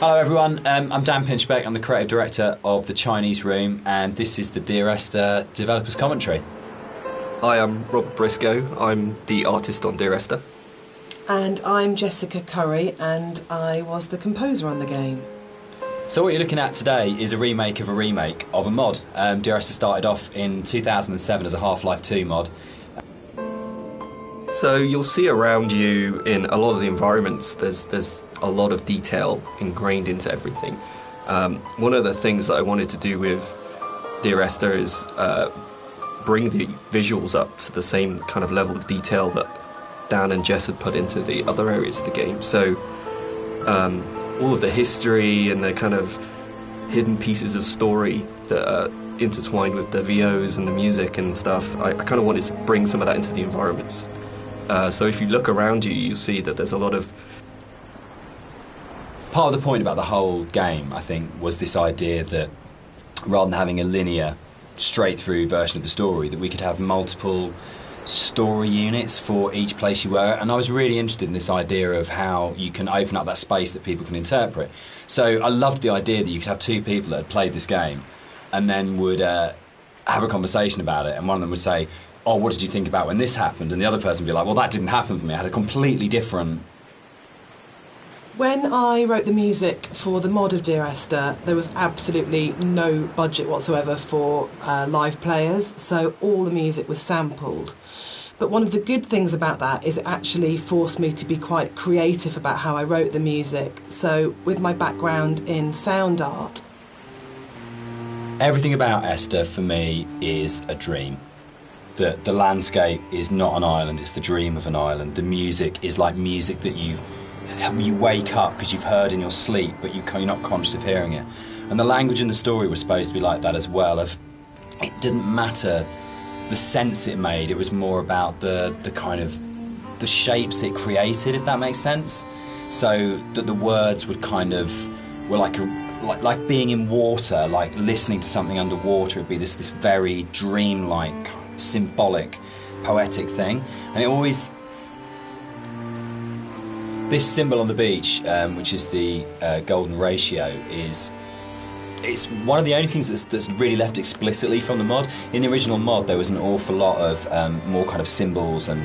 Hello everyone, I'm Dan Pinchbeck, I'm the creative director of the Chinese Room, and this is the Dear Esther Developers Commentary. Hi, I'm Rob Briscoe, I'm the artist on Dear Esther. And I'm Jessica Curry, and I was the composer on the game. So what you're looking at today is a remake of a mod. Dear Esther started off in 2007 as a Half-Life 2 mod. So you'll see around you in a lot of the environments, there's a lot of detail ingrained into everything. One of the things that I wanted to do with Dear Esther is bring the visuals up to the same kind of level of detail that Dan and Jess had put into the other areas of the game. So all of the history and the kind of hidden pieces of story that are intertwined with the VOs and the music and stuff, I kind of wanted to bring some of that into the environments. So if you look around you, you'll see that there's a lot of... Part of the point about the whole game, I think, was this idea that rather than having a linear, straight-through version of the story, that we could have multiple story units for each place you were. And I was really interested in this idea of how you can open up that space that people can interpret. So I loved the idea that you could have two people that had played this game and then would have a conversation about it, and one of them would say, oh, what did you think about when this happened? And the other person would be like, well, that didn't happen for me. I had a completely different... When I wrote the music for the mod of Dear Esther, there was absolutely no budget whatsoever for live players, so all the music was sampled. But one of the good things about that is it actually forced me to be quite creative about how I wrote the music. So with my background in sound art... Everything about Esther, for me, is a dream. The landscape is not an island, it's the dream of an island. The music is like music that you wake up because you've heard in your sleep, but you're not conscious of hearing it. And the language in the story was supposed to be like that as well. It didn't matter the sense it made, it was more about the kind of the shapes it created, if that makes sense. So that the words would kind of were like being in water, like listening to something underwater. It'd be this very dreamlike, symbolic, poetic thing. And it always... This symbol on the beach, which is the golden ratio, it's one of the only things that's really left explicitly from the mod. In the original mod, there was an awful lot of more kind of symbols and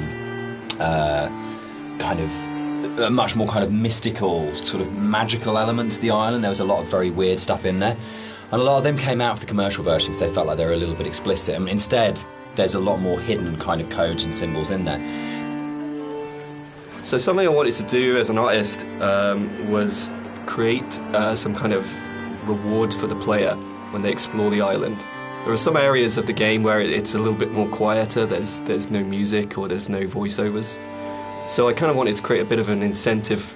kind of a much more kind of mystical, sort of magical element to the island. There was a lot of very weird stuff in there. And a lot of them came out of the commercial versions. They felt like they were a little bit explicit. And instead, there's a lot more hidden kind of codes and symbols in there. So something I wanted to do as an artist was create some kind of reward for the player when they explore the island. There are some areas of the game where it's a little bit more quieter, there's no music or there's no voiceovers. So I kind of wanted to create a bit of an incentive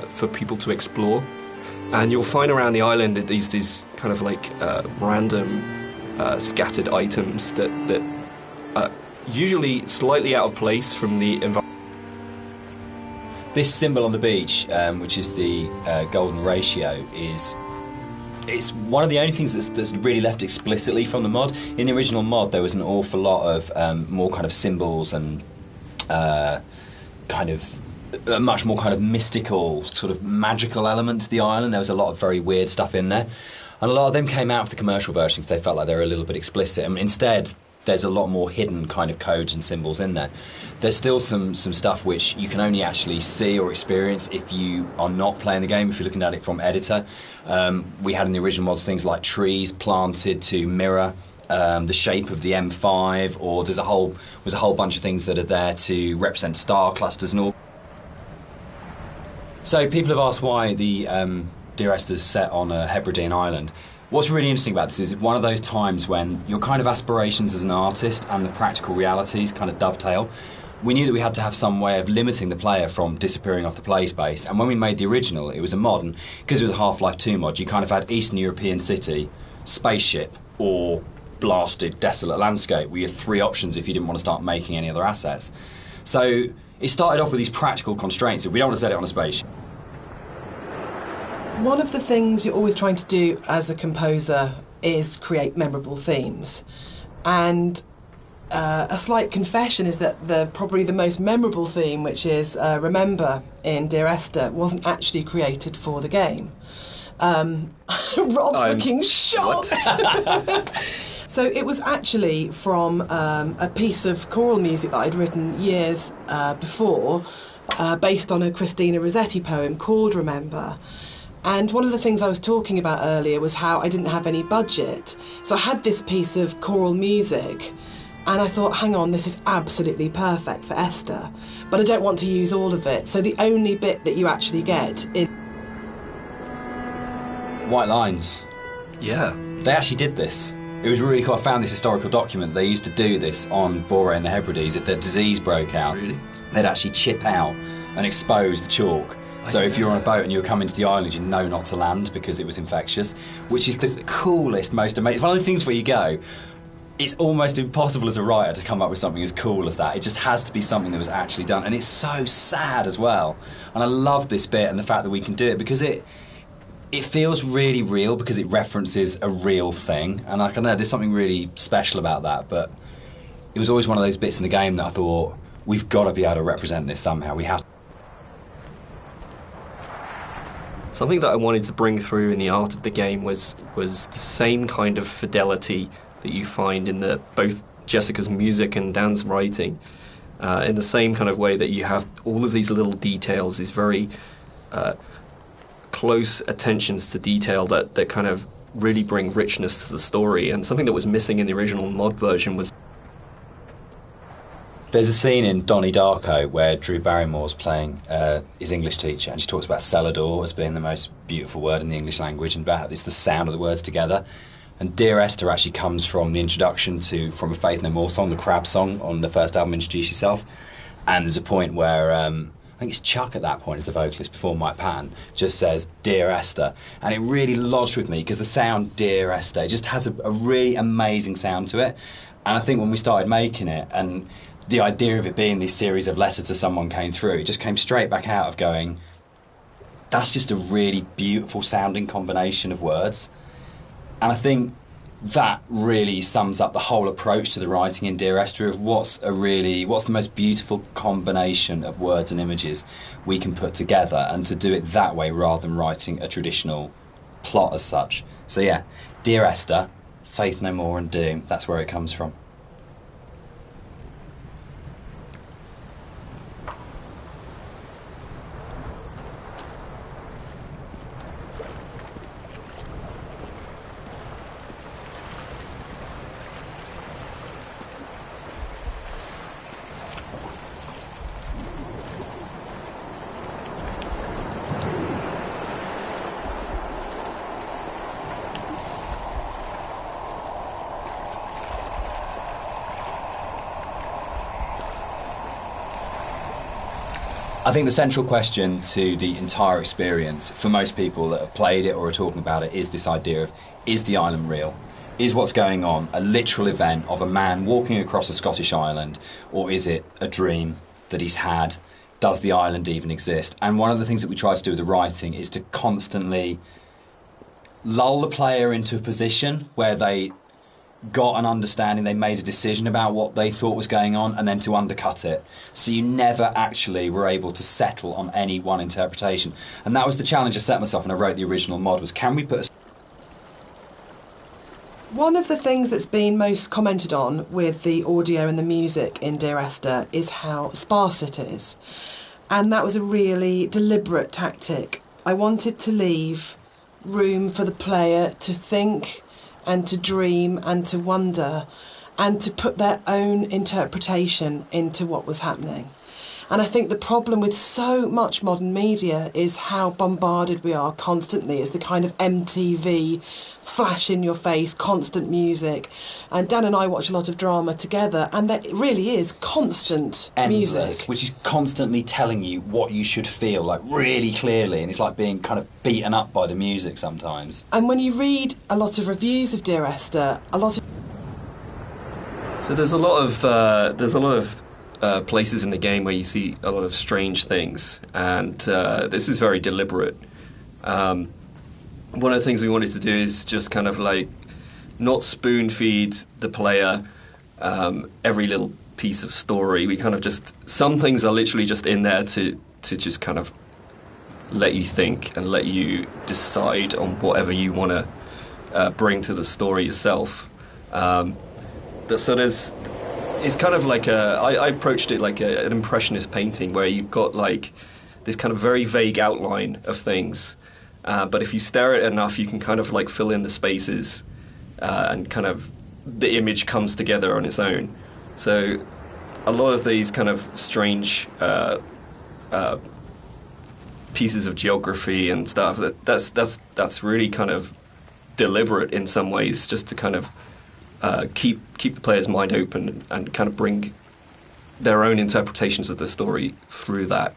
for people to explore. And you'll find around the island that these kind of like random scattered items that are usually slightly out of place from the environment. This symbol on the beach, which is the golden ratio, it's one of the only things that's really left explicitly from the mod. In the original mod, there was an awful lot of more kind of symbols and kind of a much more kind of mystical, sort of magical element to the island. There was a lot of very weird stuff in there. And a lot of them came out of the commercial version because they felt like they were a little bit explicit. And instead, there's a lot more hidden kind of codes and symbols in there. There's still some stuff which you can only actually see or experience if you are not playing the game, if you're looking at it from editor. We had in the original mods things like trees planted to mirror the shape of the M5, or there's a whole bunch of things that are there to represent star clusters and all. So people have asked why the Dear Esther's set on a Hebridean island. What's really interesting about this is it's one of those times when your kind of aspirations as an artist and the practical realities kind of dovetail. We knew that we had to have some way of limiting the player from disappearing off the play space, and when we made the original, it was a mod, and because it was a Half-Life 2 mod, you kind of had Eastern European city, spaceship, or blasted, desolate landscape, where you had three options if you didn't want to start making any other assets. So it started off with these practical constraints. We don't want to set it on a spaceship. One of the things you're always trying to do as a composer is create memorable themes. And a slight confession is that probably the most memorable theme, which is Remember in Dear Esther, wasn't actually created for the game. Rob's looking shocked. So it was actually from a piece of choral music that I'd written years before, based on a Christina Rossetti poem called Remember. And one of the things I was talking about earlier was how I didn't have any budget. So I had this piece of choral music, and I thought, hang on, this is absolutely perfect for Esther. But I don't want to use all of it. So the only bit that you actually get in White Lines. Yeah. They actually did this. It was really cool. I found this historical document. They used to do this on Boré and the Hebrides. If the disease broke out, Really? they'd actually chip out and expose the chalk. So if you're on a boat and you were coming to the island, you know not to land because it was infectious, which is the coolest, most amazing. It's one of those things where you go, it's almost impossible as a writer to come up with something as cool as that. It just has to be something that was actually done. And it's so sad as well. And I love this bit and the fact that we can do it because it feels really real because it references a real thing. And I don't know, there's something really special about that. But it was always one of those bits in the game that I thought, we've got to be able to represent this somehow. We have. Something that I wanted to bring through in the art of the game was the same kind of fidelity that you find in both Jessica's music and Dan's writing, in the same kind of way that you have all of these little details, these very close attentions to detail that kind of really bring richness to the story. And something that was missing in the original mod version was... There's a scene in Donnie Darko where Drew Barrymore's playing his English teacher, and she talks about cellador as being the most beautiful word in the English language, and about it's the sound of the words together. And Dear Esther actually comes from the introduction from a Faith No More song, the Crab song on the first album, Introduce Yourself. And there's a point where, I think it's Chuck at that point, is the vocalist, before Mike Patton, just says, Dear Esther. And it really lodged with me, because the sound Dear Esther just has a really amazing sound to it. And I think when we started making it, and the idea of it being this series of letters to someone came through, it just came straight back out of going, that's just a really beautiful sounding combination of words. And I think that really sums up the whole approach to the writing in Dear Esther of what's the most beautiful combination of words and images we can put together, and to do it that way rather than writing a traditional plot as such. So yeah, Dear Esther, Faith No More and Doom, that's where it comes from. I think the central question to the entire experience, for most people that have played it or are talking about it, is this idea of, is the island real? Is what's going on a literal event of a man walking across a Scottish island, or is it a dream that he's had? Does the island even exist? And one of the things that we try to do with the writing is to constantly lull the player into a position where they got an understanding, they made a decision about what they thought was going on, and then to undercut it. So you never actually were able to settle on any one interpretation. And that was the challenge I set myself when I wrote the original mod, was can we put a... One of the things that's been most commented on with the audio and the music in Dear Esther is how sparse it is. And that was a really deliberate tactic. I wanted to leave room for the player to think and to dream and to wonder and to put their own interpretation into what was happening. And I think the problem with so much modern media is how bombarded we are constantly. It's the kind of MTV, flash in your face, constant music. And Dan and I watch a lot of drama together, and that really is constant endless, music. which is constantly telling you what you should feel, like really clearly, and it's like being kind of beaten up by the music sometimes. And when you read a lot of reviews of Dear Esther, So there's a lot of places in the game where you see a lot of strange things, and this is very deliberate. One of the things we wanted to do is just kind of like not spoon feed the player every little piece of story. We kind of just, some things are literally just in there to just kind of let you think and let you decide on whatever you want to bring to the story yourself. It's kind of like I approached it like an impressionist painting, where you've got like this kind of very vague outline of things, but if you stare at it enough, you can kind of like fill in the spaces, and kind of the image comes together on its own. So a lot of these kind of strange pieces of geography and stuff, that's really kind of deliberate in some ways, just to kind of keep the player's mind open and kind of bring their own interpretations of the story through that.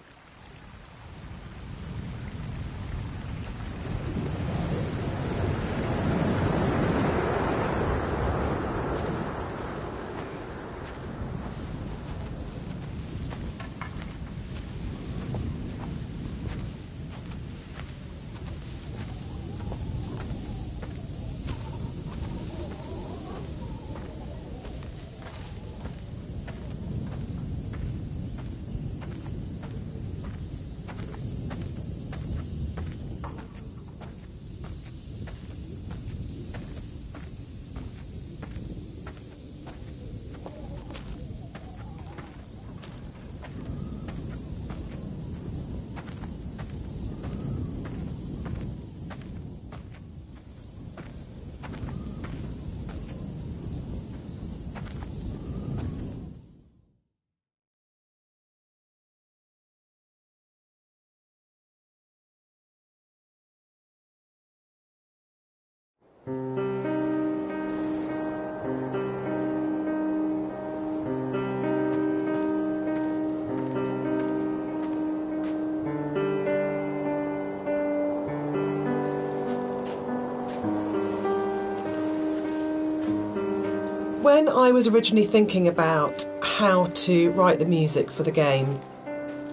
When I was originally thinking about how to write the music for the game,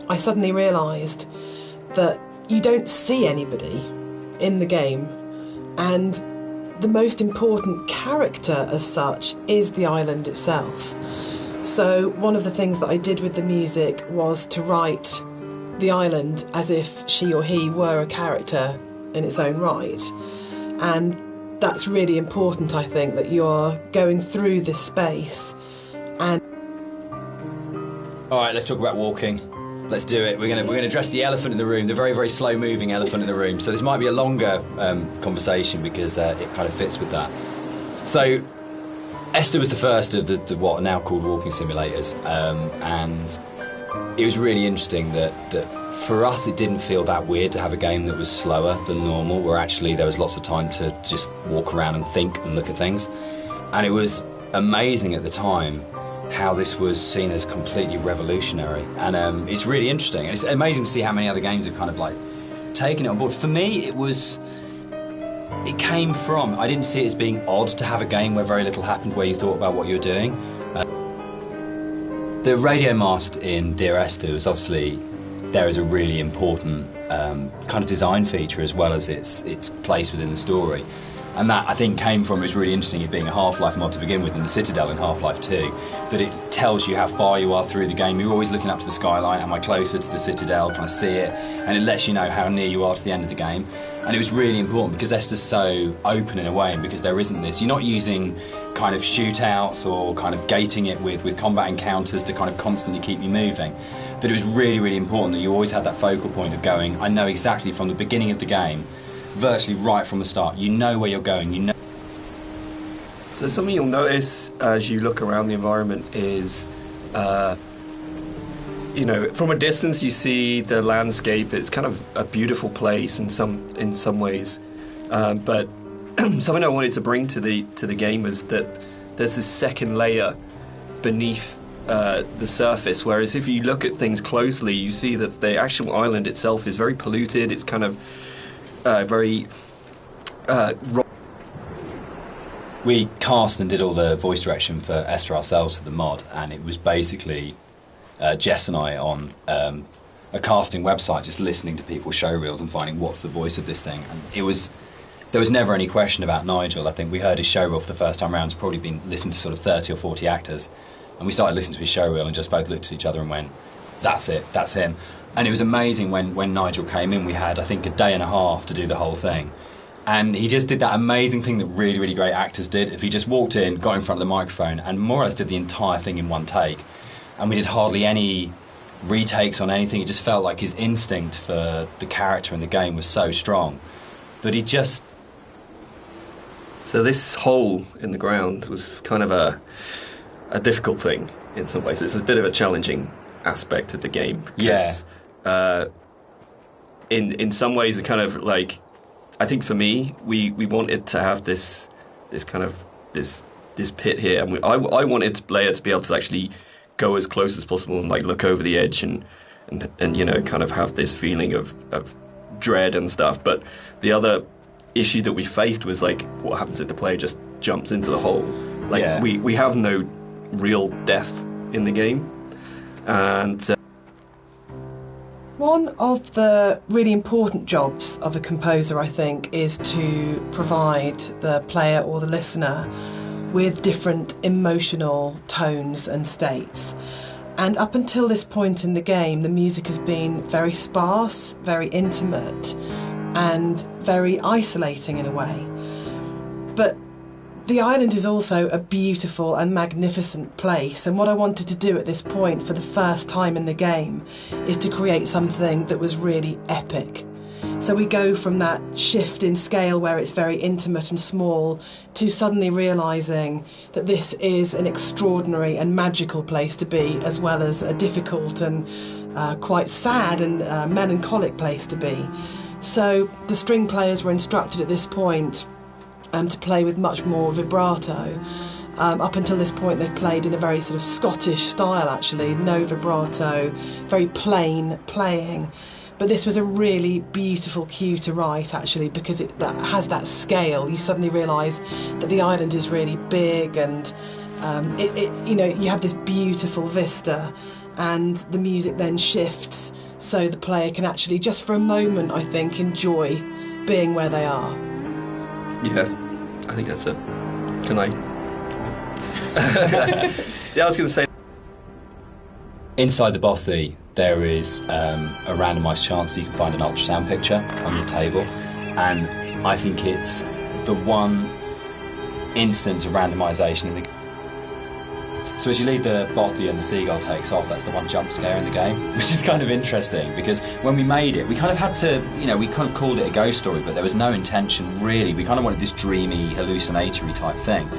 I suddenly realised that you don't see anybody in the game, and the most important character as such is the island itself. So one of the things that I did with the music was to write the island as if she or he were a character in its own right. And that's really important, I think, that you're going through this space. And all right, let's talk about walking. Let's do it. We're gonna address the elephant in the room, the very, very slow-moving elephant in the room. So this might be a longer conversation because it kind of fits with that. So Esther was the first of the what are now called walking simulators, and it was really interesting that for us it didn't feel that weird to have a game that was slower than normal, where actually there was lots of time to just walk around and think and look at things. And it was amazing at the time how this was seen as completely revolutionary, and it's really interesting, and it's amazing to see how many other games have kind of like taken it on board. For me, it came from, I didn't see it as being odd to have a game where very little happened, where you thought about what you were doing. The radio mast in Dear Esther was obviously there as a really important kind of design feature, as well as its place within the story. And that, I think, came from, it was really interesting, it being a Half-Life mod to begin with, and the Citadel in Half-Life 2, that it tells you how far you are through the game. You're always looking up to the skyline, am I closer to the Citadel, can I see it? And it lets you know how near you are to the end of the game. And it was really important because Esther's so open in a way, and because there isn't this, you're not using kind of shootouts or kind of gating it with combat encounters to kind of constantly keep you moving. That it was really, really important that you always had that focal point of going, I know exactly from the beginning of the game, virtually right from the start, you know where you're going, you know. So something you'll notice as you look around the environment is, you know, from a distance you see the landscape. It's kind of a beautiful place in some ways, but something I wanted to bring to the game was that there's this second layer beneath the surface, whereas if you look at things closely, you see that the actual island itself is very polluted. It's kind of very we cast and did all the voice direction for Esther ourselves for the mod, and it was basically Jess and I on a casting website just listening to people's show reels and finding what's the voice of this thing. And there was never any question about Nigel. I think we heard his show reel for the first time round. It's probably been listened to sort of 30 or 40 actors, and we started listening to his show reel and just both looked at each other and went, that's it, that's him. And it was amazing when Nigel came in. We had, I think, a day and a half to do the whole thing. And he just did that amazing thing that really, really great actors did. If he just walked in, got in front of the microphone, and more or less did the entire thing in one take. And we did hardly any retakes on anything. It just felt like his instinct for the character in the game was so strong that he just... So this hole in the ground was kind of a difficult thing in some ways. It's a bit of a challenging aspect of the game. Because, in some ways, it kind of like... I think for me, we wanted to have this kind of this pit here, and I wanted the player to be able to actually go as close as possible and like look over the edge and you know, kind of have this feeling of dread and stuff. But the other issue that we faced was like, what happens if the player just jumps into the hole? Like we have no real death in the game, and one of the really important jobs of a composer, I think, is to provide the player or the listener with different emotional tones and states. And up until this point in the game, the music has been very sparse, very intimate, and very isolating in a way. But the island is also a beautiful and magnificent place, and what I wanted to do at this point for the first time in the game is to create something that was really epic. So we go from that shift in scale where it's very intimate and small to suddenly realising that this is an extraordinary and magical place to be, as well as a difficult and quite sad and melancholic place to be. So the string players were instructed at this point to play with much more vibrato. Up until this point they've played in a very sort of Scottish style, actually, no vibrato, very plain playing. But this was a really beautiful cue to write, actually, because it has that scale. You suddenly realise that the island is really big, and you know, you have this beautiful vista, and the music then shifts so the player can actually, just for a moment, I think, enjoy being where they are. Yeah, I think that's it. Can I? Yeah, I was going to say. Inside the bothy, there is a randomised chance that you can find an ultrasound picture on your table, and I think it's the one instance of randomisation in the game. So as you leave the bothy and the seagull takes off, that's the one jump scare in the game, which is kind of interesting, because when we made it, we kind of had to, you know, we kind of called it a ghost story, but there was no intention really. We kind of wanted this dreamy, hallucinatory type thing.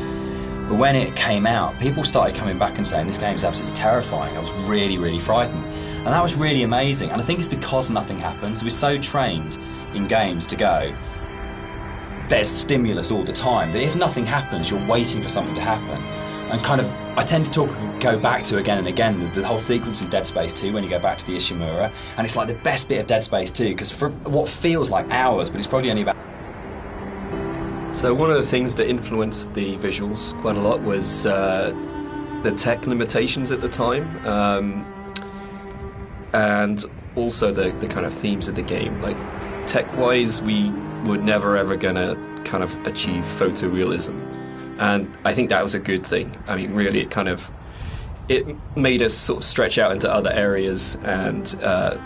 But when it came out, people started coming back and saying, this game is absolutely terrifying. I was really, really frightened. And that was really amazing. And I think it's because nothing happens. We're so trained in games to go, there's stimulus all the time, that if nothing happens, you're waiting for something to happen. And kind of, I tend to go back to again and again the whole sequence in Dead Space 2 when you go back to the Ishimura, and it's like the best bit of Dead Space 2, because for what feels like hours, but it's probably only about... So one of the things that influenced the visuals quite a lot was the tech limitations at the time, and also the kind of themes of the game. Like, tech-wise, we were never ever gonna kind of achieve photorealism. And I think that was a good thing. I mean, really, it made us sort of stretch out into other areas, and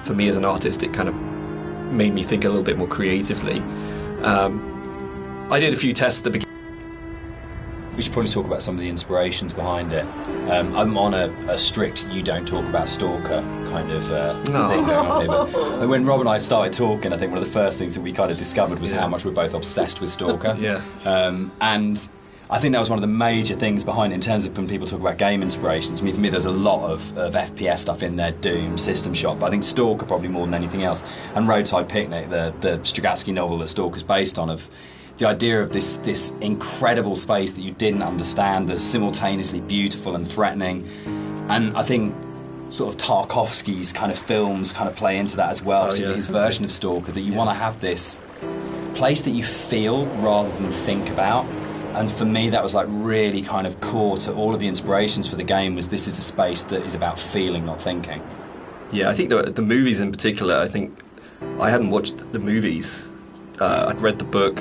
for me as an artist, it kind of made me think a little bit more creatively. I did a few tests at the beginning. We should probably talk about some of the inspirations behind it. I'm on a strict you don't talk about Stalker kind of thing going on here. But when Rob and I started talking, I think one of the first things that we kind of discovered was how much we're both obsessed with Stalker. And I think that was one of the major things behind it in terms of when people talk about game inspirations. I mean, for me, there's a lot of FPS stuff in there, Doom, System Shock, but I think Stalker probably more than anything else. And Roadside Picnic, the Strugatsky novel that Stalker's based on, of the idea of this incredible space that you didn't understand, that's simultaneously beautiful and threatening. And I think sort of Tarkovsky's kind of films kind of play into that as well, particularly his version of Stalker, that you want to have this place that you feel rather than think about. And for me, that was like really kind of core to all of the inspirations for the game, was this is a space that is about feeling, not thinking. Yeah, I think the movies in particular, I think I hadn't watched the movies. I'd read the book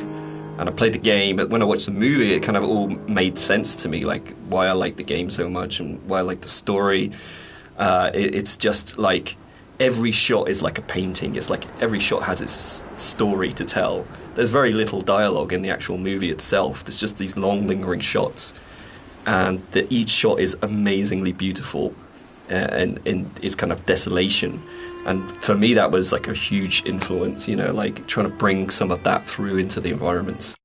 and I played the game, but when I watched the movie, it kind of all made sense to me, like why I like the game so much and why I like the story. It's just like every shot is like a painting. It's like every shot has its story to tell. There's very little dialogue in the actual movie itself. There's just these long, lingering shots, and each shot is amazingly beautiful and in its kind of desolation. And for me, that was like a huge influence, you know, like trying to bring some of that through into the environments.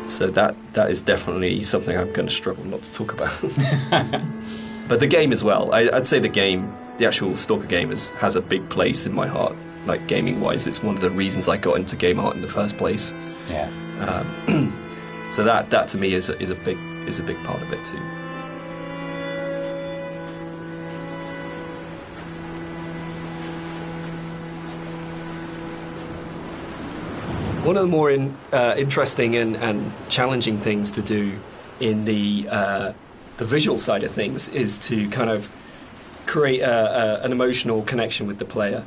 So that is definitely something I'm going to struggle not to talk about. But the game as well. I'd say the actual Stalker game has a big place in my heart. Like gaming-wise, it's one of the reasons I got into game art in the first place. Yeah. So that to me is a big part of it too. One of the more interesting and challenging things to do in the visual side of things is to kind of create an emotional connection with the player.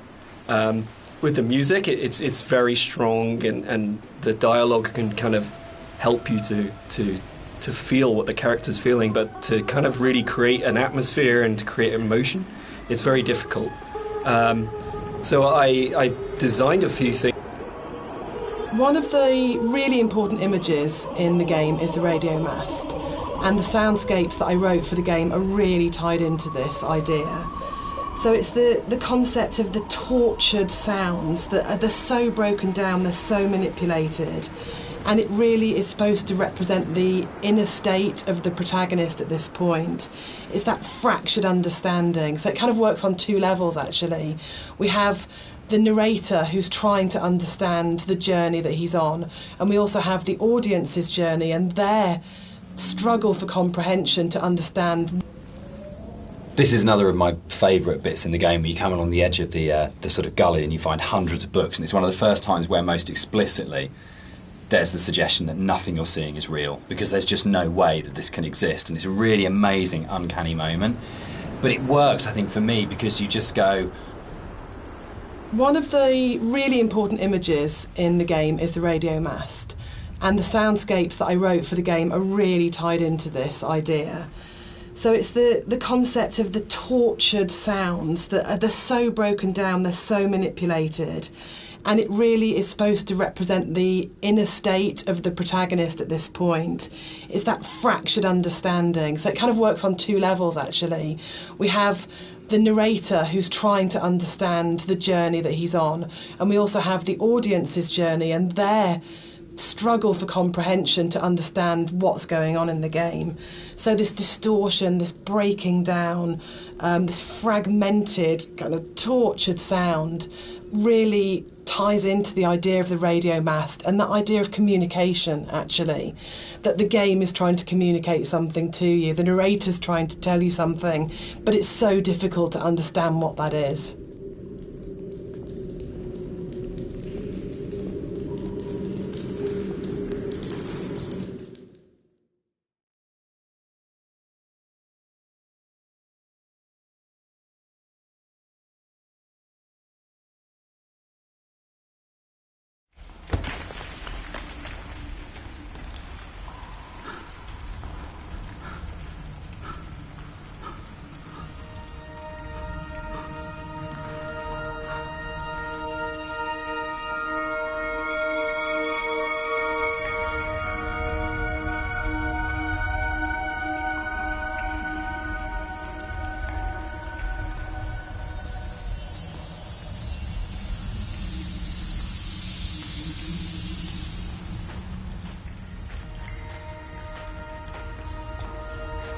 With the music, it's very strong, and the dialogue can kind of help you to feel what the character's feeling, but to kind of really create an atmosphere and to create emotion, it's very difficult. So I designed a few things. One of the really important images in the game is the radio mast, and the soundscapes that I wrote for the game are really tied into this idea. So it's the concept of the tortured sounds that they're so broken down, they're so manipulated, and it really is supposed to represent the inner state of the protagonist at this point. It's that fractured understanding. So it kind of works on two levels, actually. We have the narrator who's trying to understand the journey that he's on, and we also have the audience's journey and their struggle for comprehension to understand. This is another of my favourite bits in the game, where you come along the edge of the sort of gully and you find hundreds of books, and it's one of the first times where most explicitly there's the suggestion that nothing you're seeing is real, because there's just no way that this can exist, and it's a really amazing, uncanny moment. But it works, I think, for me, because you just go... One of the really important images in the game is the radio mast, and the soundscapes that I wrote for the game are really tied into this idea. So it's the concept of the tortured sounds that they're so broken down, they're so manipulated, and it really is supposed to represent the inner state of the protagonist at this point. It's that fractured understanding. So it kind of works on two levels, actually. We have the narrator who's trying to understand the journey that he's on, and we also have the audience's journey and their struggle for comprehension to understand what's going on in the game. So this distortion, this breaking down, this fragmented, kind of tortured sound really ties into the idea of the radio mast and that idea of communication, actually, that the game is trying to communicate something to you, the narrator's trying to tell you something, but it's so difficult to understand what that is.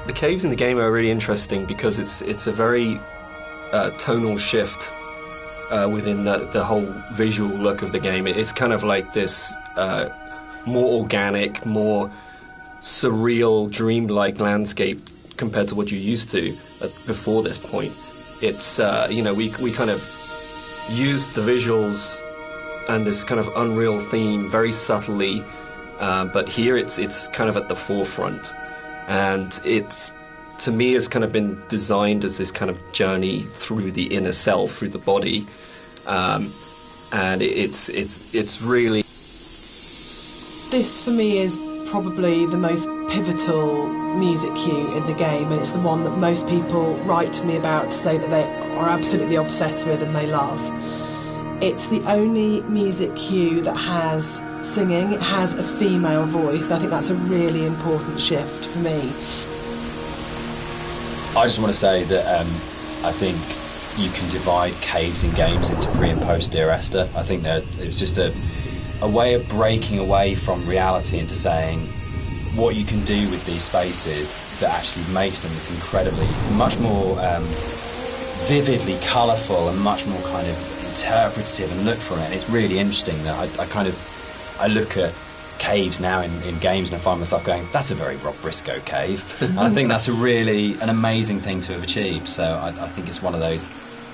The caves in the game are really interesting because it's a very tonal shift within the whole visual look of the game. It's kind of like this more organic, more surreal, dreamlike landscape compared to what you're used to before this point. It's we kind of used the visuals and this kind of unreal theme very subtly, but here it's kind of at the forefront. And it's, to me, has kind of been designed as this kind of journey through the inner self, through the body, and it's really. This for me is probably the most pivotal music cue in the game, and it's the one that most people write to me about to say that they are absolutely obsessed with and they love. It's the only music cue that has singing, it has a female voice, and I think that's a really important shift for me. I just want to say that I think you can divide caves in games into pre and post Dear Esther. I think that it's just a way of breaking away from reality into saying what you can do with these spaces that actually makes them this incredibly, much more vividly colourful and much more kind of interpretative and look for it. And it's really interesting that I look at caves now in games and I find myself going, that's a very Rob Briscoe cave. And I think that's an amazing thing to have achieved. So I think it's one of those.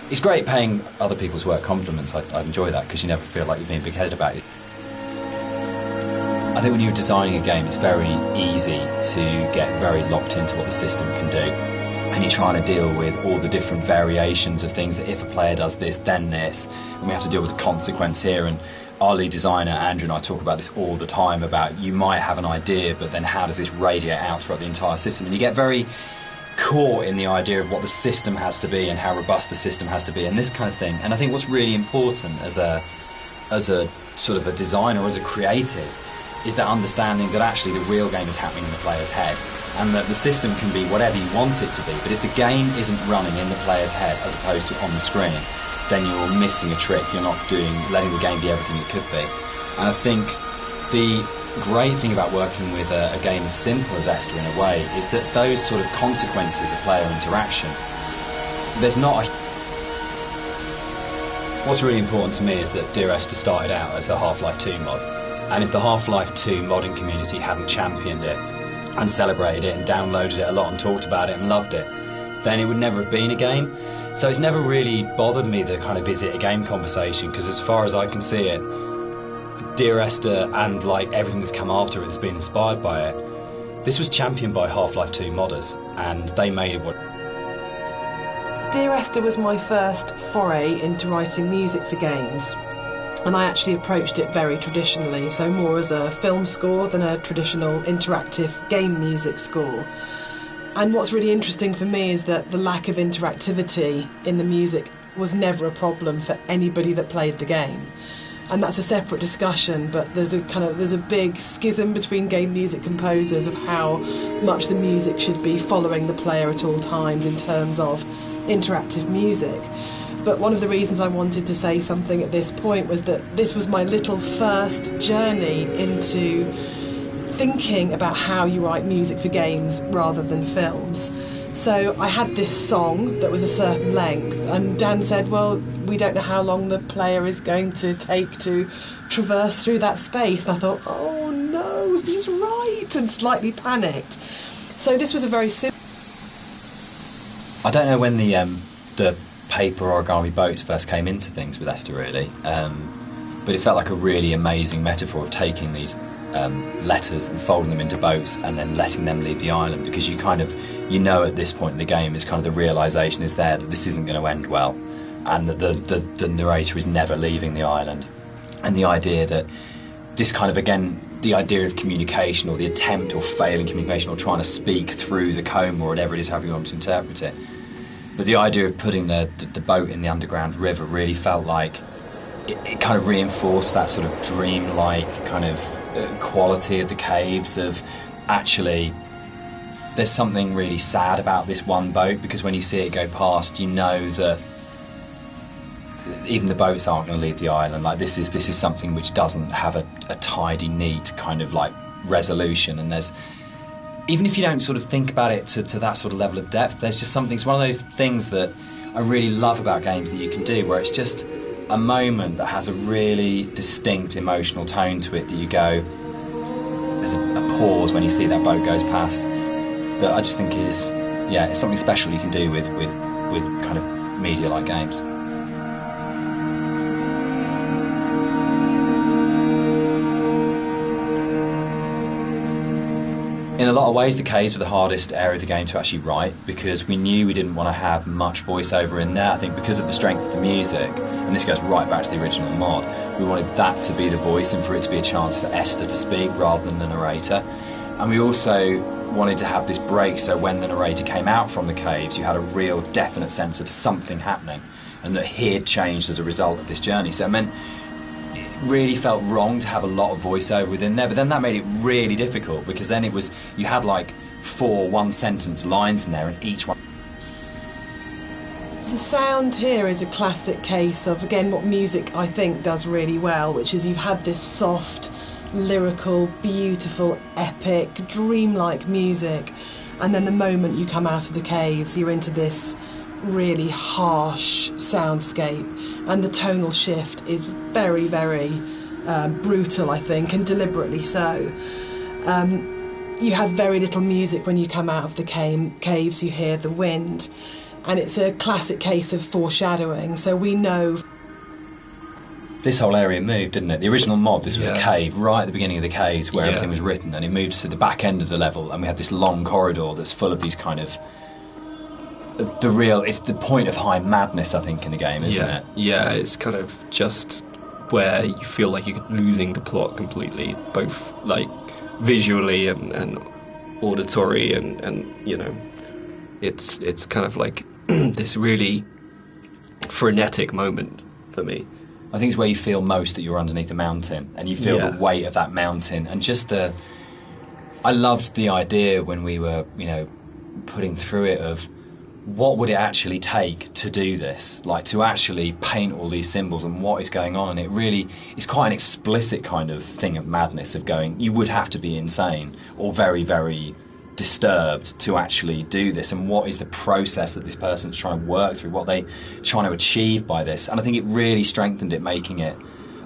It's great paying other people's work compliments. I enjoy that because you never feel like you're being big-headed about it. I think when you're designing a game, it's very easy to get very locked into what the system can do. And you're trying to deal with all the different variations of things that if a player does this, then this. And we have to deal with the consequence here. And our lead designer, Andrew, and I talk about this all the time, about you might have an idea, but then how does this radiate out throughout the entire system? And you get very caught in the idea of what the system has to be and how robust the system has to be and this kind of thing. And I think what's really important as a sort of a designer, as a creative, is that understanding that actually the real game is happening in the player's head, and that the system can be whatever you want it to be, but if the game isn't running in the player's head as opposed to on the screen, then you're missing a trick. You're not letting the game be everything it could be. And I think the great thing about working with a game as simple as Esther in a way is that those sort of consequences of player interaction, there's not a... What's really important to me is that Dear Esther started out as a Half-Life 2 mod, and if the Half-Life 2 modding community hadn't championed it and celebrated it and downloaded it a lot and talked about it and loved it, then it would never have been a game. So it's never really bothered me, the kind of is it a game conversation, because as far as I can see it, Dear Esther and like everything that's come after it that's been inspired by it, this was championed by Half-Life 2 modders, and they made it what... Dear Esther was my first foray into writing music for games, and I actually approached it very traditionally, so more as a film score than a traditional interactive game music score. And what's really interesting for me is that the lack of interactivity in the music was never a problem for anybody that played the game. And that's a separate discussion, but there's a big schism between game music composers of how much the music should be following the player at all times in terms of interactive music. But one of the reasons I wanted to say something at this point was that this was my little first journey into thinking about how you write music for games rather than films. So I had this song that was a certain length, and Dan said, well, we don't know how long the player is going to take to traverse through that space. And I thought, oh no, he's right, and slightly panicked. So this was a very simple... I don't know when the paper origami boats first came into things with Esther, really, but it felt like a really amazing metaphor of taking these letters and folding them into boats and then letting them leave the island, because you at this point in the game is kind of the realisation is there that this isn't going to end well, and that the narrator is never leaving the island, and the idea that this kind of, again, the idea of communication, or the attempt or failing communication, or trying to speak through the comb, or whatever it is, however you want to interpret it. But the idea of putting the boat in the underground river really felt like it kind of reinforced that sort of dream-like kind of quality of the caves, of actually there's something really sad about this one boat, because when you see it go past, you know that even the boats aren't going to leave the island. Like, this is something which doesn't have a tidy, neat kind of like resolution, and there's, even if you don't sort of think about it to that sort of level of depth, there's just something, it's one of those things that I really love about games that you can do, where it's just a moment that has a really distinct emotional tone to it, that you go, there's a pause when you see that boat goes past, that I just think is, yeah, it's something special you can do with kind of media like games. In a lot of ways, the caves were the hardest area of the game to actually write, because we knew we didn't want to have much voiceover in there. I think because of the strength of the music, and this goes right back to the original mod, we wanted that to be the voice and for it to be a chance for Esther to speak rather than the narrator. And we also wanted to have this break, so when the narrator came out from the caves, you had a real definite sense of something happening, and that he had changed as a result of this journey. So it meant really felt wrong to have a lot of voiceover within there, but then that made it really difficult, because then it was, you had like 4 one-sentence lines in there, and each one... The sound here is a classic case of, again, what music I think does really well, which is you've had this soft, lyrical, beautiful, epic, dreamlike music, and then the moment you come out of the caves, you're into this really harsh soundscape, and the tonal shift is very, very brutal, I think, and deliberately so. You have very little music when you come out of the caves. You hear the wind, and it's a classic case of foreshadowing, so we know. This whole area moved, didn't it? The original mod, this was a cave right at the beginning of the caves where everything was written, and it moved to the back end of the level, and we had this long corridor that's full of these kind of... it's the point of high madness, I think, in the game, isn't it? Yeah, it's kind of just where you feel like you're losing the plot completely, both like visually and auditory, and you know, it's kind of like this really frenetic moment for me. I think it's where you feel most that you're underneath a mountain, and you feel the weight of that mountain, and just I loved the idea when we were, you know, putting through it of what would it actually take to do this, like to actually paint all these symbols and what is going on. And it really is quite an explicit kind of thing of madness, of going, you would have to be insane or very, very disturbed to actually do this, and what is the process that this person's trying to work through, what they trying to achieve by this. And I think it really strengthened it, making it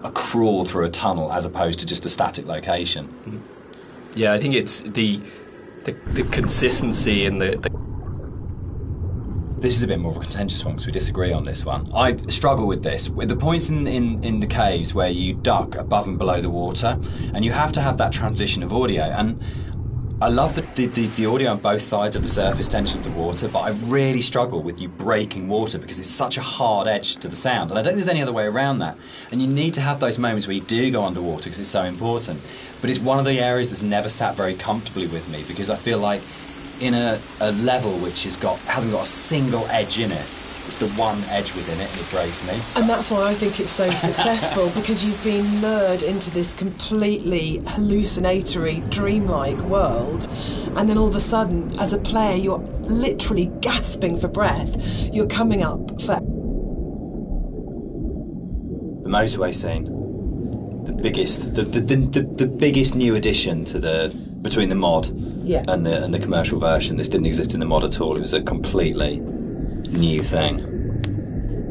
a crawl through a tunnel as opposed to just a static location. Yeah, I think it's the consistency and the This is a bit more of a contentious one because we disagree on this one. I struggle with this. With the points in the caves where you duck above and below the water, and you have to have that transition of audio. And I love the audio on both sides of the surface tension of the water, but I really struggle with you breaking water because it's such a hard edge to the sound. And I don't think there's any other way around that. And you need to have those moments where you do go underwater because it's so important. But it's one of the areas that's never sat very comfortably with me, because I feel like in a level which hasn't got a single edge in it. It's the one edge within it, and it breaks me. And that's why I think it's so successful, because you've been lured into this completely hallucinatory, dreamlike world, and then all of a sudden, as a player, you're literally gasping for breath. You're coming up for... The motorway scene, the biggest new addition to between the mod and the commercial version. This didn't exist in the mod at all. It was a completely new thing.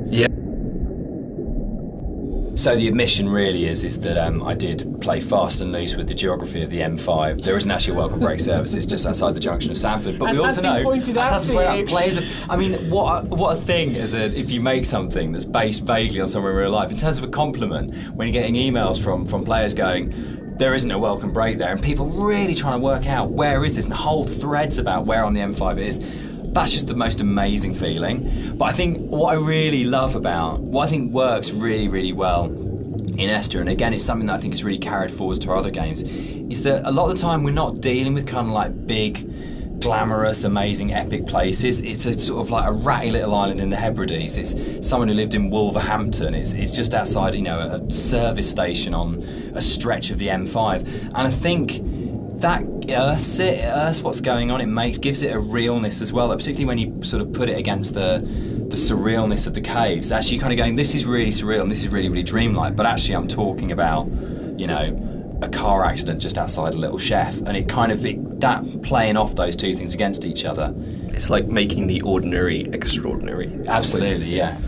Yeah. So the admission really is that I did play fast and loose with the geography of the M5. There isn't actually a welcome break service. It's just outside the junction of Sanford. But as we also know, pointed out to you. players. I mean, what a thing if you make something that's based vaguely on somewhere in real life. In terms of a compliment, when you're getting emails from players going, there isn't a welcome break there, and people really trying to work out where is this, and whole threads about where on the M5 it is. That's just the most amazing feeling. But I think what I think works really, really well in Esther, and again, it's something that I think is really carried forward to our other games, is that a lot of the time we're not dealing with kind of like big, glamorous, amazing, epic places. It's a sort of like a ratty little island in the Hebrides. It's someone who lived in Wolverhampton. It's just outside, a service station on a stretch of the M5. And I think that earths what's going on. Gives it a realness as well, particularly when you sort of put it against the surrealness of the caves. Actually, kind of going, this is really surreal and this is really, really dreamlike. But actually, I'm talking about, a car accident just outside a little chef, and that playing off those two things against each other. It's like making the ordinary extraordinary. Absolutely, yeah.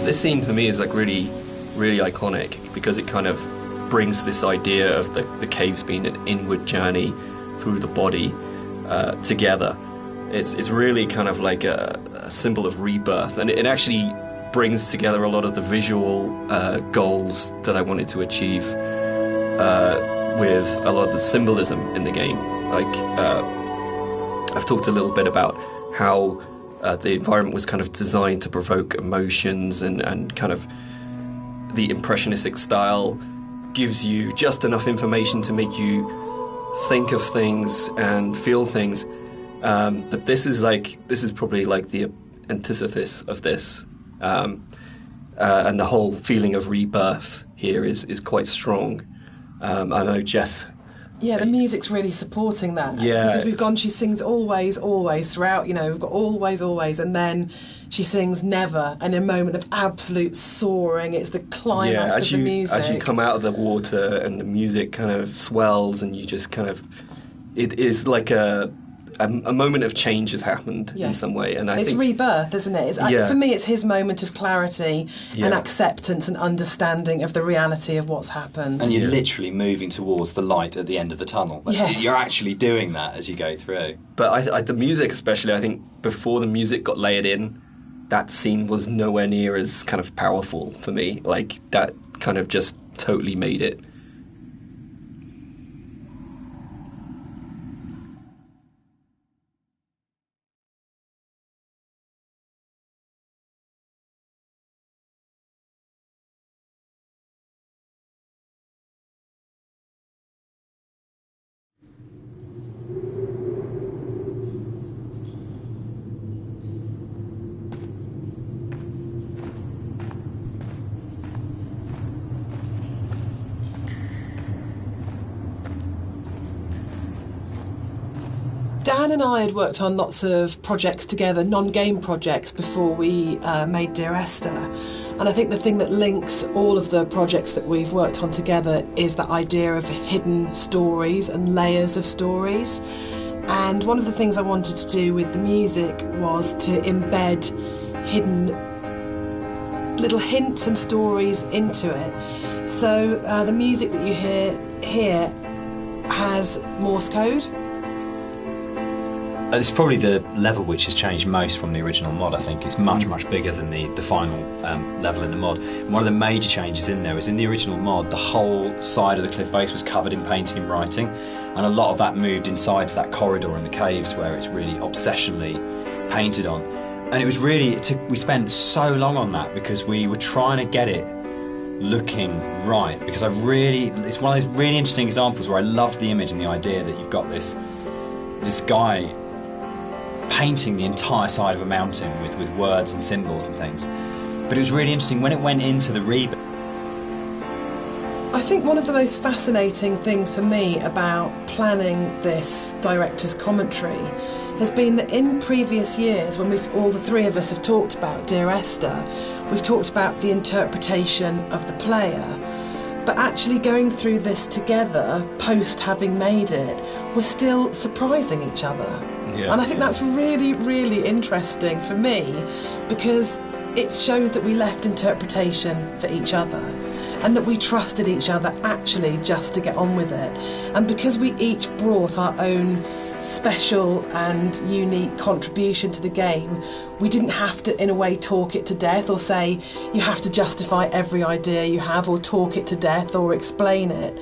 This scene for me is like really, really iconic because it kind of brings this idea of the caves being an inward journey through the body together. It's really kind of like a symbol of rebirth, and it actually brings together a lot of the visual goals that I wanted to achieve with a lot of the symbolism in the game. Like I've talked a little bit about how the environment was kind of designed to provoke emotions, and kind of the impressionistic style gives you just enough information to make you think of things and feel things. But this is probably like the antithesis of this, and the whole feeling of rebirth here is quite strong. I know Jess. Yeah, the music's really supporting that. Yeah, because we've gone, she sings always, always throughout, we've got always, always, and then she sings never, and a moment of absolute soaring. It's the climax of the music. As you come out of the water and the music kind of swells, and you just kind of, it is like a moment of change has happened in some way, and it's rebirth, isn't it? For me, it's his moment of clarity and acceptance and understanding of the reality of what's happened. And you're literally moving towards the light at the end of the tunnel. You're actually doing that as you go through. But the music, especially, I think before the music got layered in, that scene was nowhere near as kind of powerful for me. Like that kind of just totally made it. Dan and I had worked on lots of projects together, non-game projects, before we made Dear Esther. And I think the thing that links all of the projects that we've worked on together is that idea of hidden stories and layers of stories. And one of the things I wanted to do with the music was to embed hidden little hints and stories into it. So the music that you hear here has Morse code. It's probably the level which has changed most from the original mod. I think it's much bigger than the final level in the mod. One of the major changes in there is in the original mod, the whole side of the cliff face was covered in painting and writing, and a lot of that moved inside to that corridor in the caves where it's really obsessionally painted on. And it was really, we spent so long on that because we were trying to get it looking right, because it's one of those really interesting examples where I loved the image and the idea that you've got this guy painting the entire side of a mountain with words and symbols and things. But it was really interesting when it went into the rebuild. I think one of the most fascinating things for me about planning this director's commentary has been that in previous years, when all the three of us have talked about Dear Esther, we've talked about the interpretation of the player. But actually going through this together, post having made it, we're still surprising each other. Yeah, and I think that's really, really interesting for me, because it shows that we left interpretation for each other and that we trusted each other actually just to get on with it. And because we each brought our own special and unique contribution to the game, we didn't have to in a way talk it to death or say you have to justify every idea you have or talk it to death or explain it.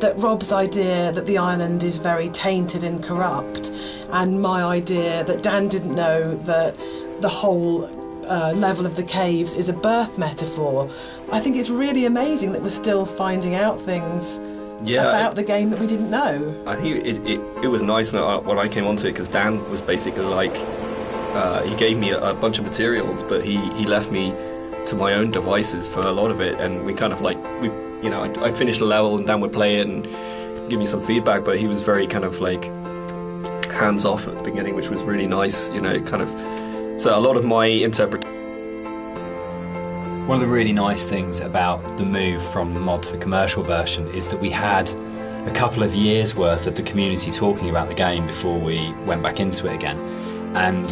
That Rob's idea that the island is very tainted and corrupt, and my idea that Dan didn't know that the whole level of the caves is a birth metaphor. I think it's really amazing that we're still finding out things about the game that we didn't know. I think it was nice when I came onto it, because Dan was basically like, he gave me a bunch of materials, but he left me to my own devices for a lot of it, and we kind of like, I'd finish the level and Dan would play it and give me some feedback, but he was very kind of like hands off at the beginning, which was really nice, kind of. So a lot of my interpretation. One of the really nice things about the move from the mod to the commercial version is that we had a couple of years worth of the community talking about the game before we went back into it again. And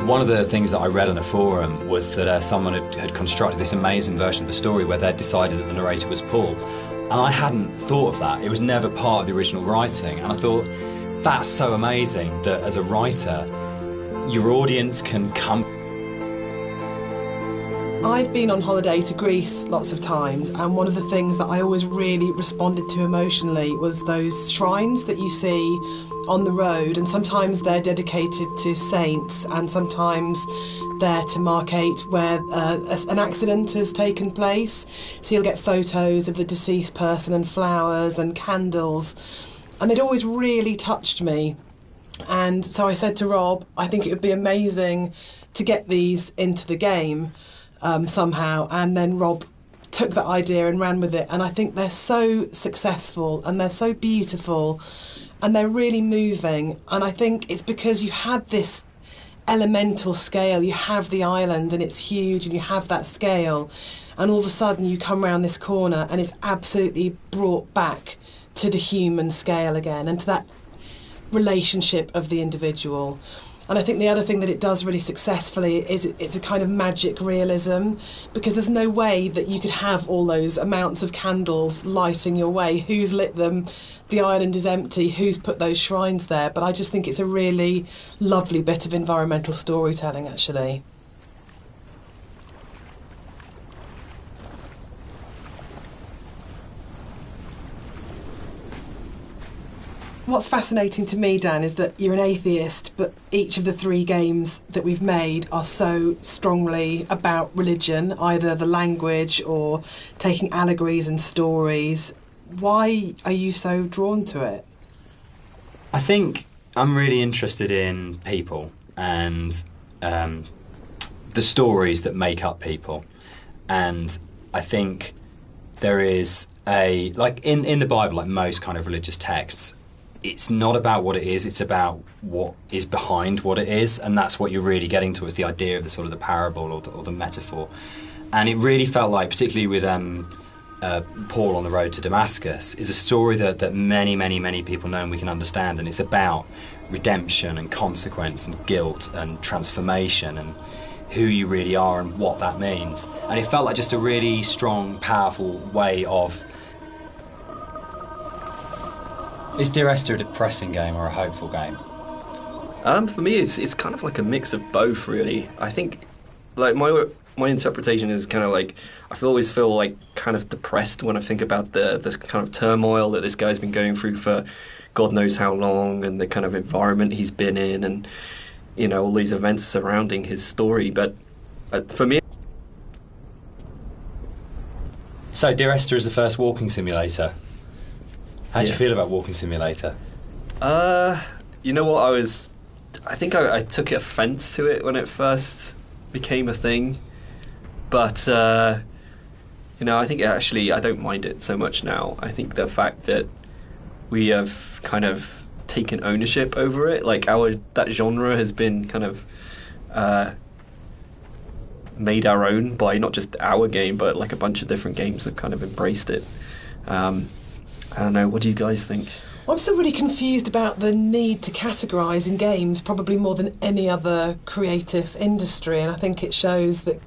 one of the things that I read on a forum was that someone had constructed this amazing version of the story where they'd decided that the narrator was Paul. And I hadn't thought of that. It was never part of the original writing. And I thought, that's so amazing that as a writer, your audience can come. I'd been on holiday to Greece lots of times, and one of the things that I always really responded to emotionally was those shrines that you see on the road, and sometimes they're dedicated to saints and sometimes they're to markate where an accident has taken place. So you'll get photos of the deceased person and flowers and candles, and it always really touched me. And so I said to Rob, I think it would be amazing to get these into the game somehow, and then Rob took that idea and ran with it, and I think they're so successful and they're so beautiful and they're really moving, and I think it's because you had this elemental scale, you have the island and it's huge and you have that scale, and all of a sudden you come around this corner and it's absolutely brought back to the human scale again and to that relationship of the individual. And I think the other thing that it does really successfully is it's a kind of magic realism, because there's no way that you could have all those amounts of candles lighting your way. Who's lit them? The island is empty. Who's put those shrines there? But I just think it's a really lovely bit of environmental storytelling, actually. What's fascinating to me, Dan, is that you're an atheist, but each of the three games that we've made are so strongly about religion, either the language or taking allegories and stories. Why are you so drawn to it? I think I'm really interested in people and the stories that make up people. And I think there is like in the Bible, like most kind of religious texts, it's not about what it is, it's about what is behind what it is, and that's what you're really getting to, is the idea of the sort of the parable or the metaphor. And it really felt like, particularly with Paul on the road to Damascus, is a story that many people know and we can understand, and it's about redemption and consequence and guilt and transformation and who you really are and what that means. And it felt like just a really strong, powerful way of... Is Dear Esther a depressing game or a hopeful game? For me, it's kind of like a mix of both, really. I think, like, my interpretation is kind of like, always feel like kind of depressed when I think about the kind of turmoil that this guy's been going through for God knows how long, and the kind of environment he's been in, and, you know, all these events surrounding his story. But for me... So Dear Esther is the first walking simulator. How do you feel about Walking Simulator? You know what, I think I took offence to it when it first became a thing. But, you know, I think actually I don't mind it so much now. I think the fact that we have kind of taken ownership over it, like that genre has been kind of made our own by not just our game, but like a bunch of different games have kind of embraced it. I don't know, what do you guys think? Well, I'm still really confused about the need to categorise in games, probably more than any other creative industry, and I think it shows that...